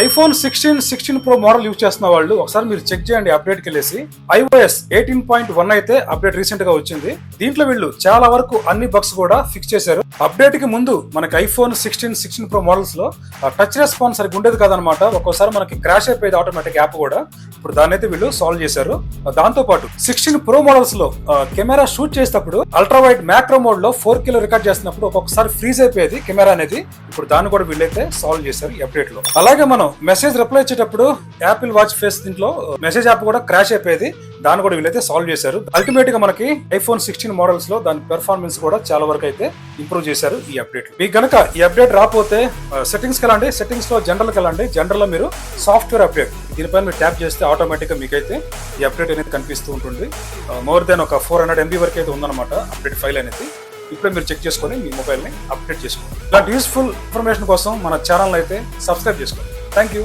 IPhone 16 pro model use చేస్తున్న వాళ్ళు ఒకసారి మీరు చెక్ చేయండి అప్డేట్కి వెళ్ళేసి. iOS 18.1 అయితే అప్డేట్ రీసెంట్ గా వచ్చింది. దీంట్లో వీళ్ళు చాలా వరకు అన్ని బగ్స్ కూడా ఫిక్స్ చేశారు. అప్డేట్ కి ముందు మనకి ఐఫోన్ 16 ప్రో మోడల్స్ లో టచ్ రెస్పాన్స్ సరిగ్గా ఉండేది కాదనమాట. ఒక్కోసారి మనకి క్రాష్ అయిపోయేది ఆటోమేటిక్ యాప్ కూడా. ఇప్పుడు దాన్ని అయితే వీళ్ళు సాల్వ్ చేశారు. దాంతో పాటు 16 ప్రో మోడల్స్ లో కెమెరా షూట్ చేసేటప్పుడు అల్ట్రా వైడ్ మ్యాక్రో మోడ్ లో 4K లో రికార్డ్ చేస్తున్నప్పుడు ఒక్కొక్కసారి ఫ్రీజ్ అయిపోయేది కెమెరా అనేది. ఇప్పుడు దాన్ని కూడా వీళ్ళైతే సాల్వ్ చేశారు ఈ అప్డేట్ లో. అలాగే మనం మెసేజ్ రిప్లై ఇచ్చేటప్పుడు యాపిల్ వాచ్ ఫేస్ దీంట్లో మెసేజ్ యాప్ కూడా క్రాష్ అయిపోయేది. దాన్ని కూడా వీళ్ళైతే సాల్వ్ చేశారు. అల్టిమేట్ గా మనకి ఐఫోన్ 16 మోడల్స్ లో దాని పెర్ఫార్మెన్స్ కూడా చాలా వరకు అయితే ఇంప్రూవ్ చేశారు ఈ అప్డేట్. మీకు గనక ఈ అప్డేట్ రాకపోతే సెట్టింగ్స్ కి వెళ్ళండి. సెట్టింగ్స్ లో జనరల్ కి వెళ్ళండి. జనరల్ లో మీరు సాఫ్ట్వేర్ అప్డేట్ దీనిపైన మీరు ట్యాప్ చేస్తే ఆటోమేటిక్ గా మీకైతే ఈ అప్డేట్ అనేది కనిపిస్తూ ఉంటుంది. మోర్ దెన్ ఒక 400 MB వరకు అయితే ఉందన్నమాట అప్డేట్ ఫైల్ అనేది. ఇప్పుడే మీరు చెక్ చేసుకొని మీ మొబైల్ ని అప్డేట్ చేసుకోండి. ఇలాంటి యూస్ఫుల్ ఇన్ఫర్మేషన్ కోసం మన ఛానల్ అయితే సబ్స్క్రైబ్ చేసుకోండి. Thank you.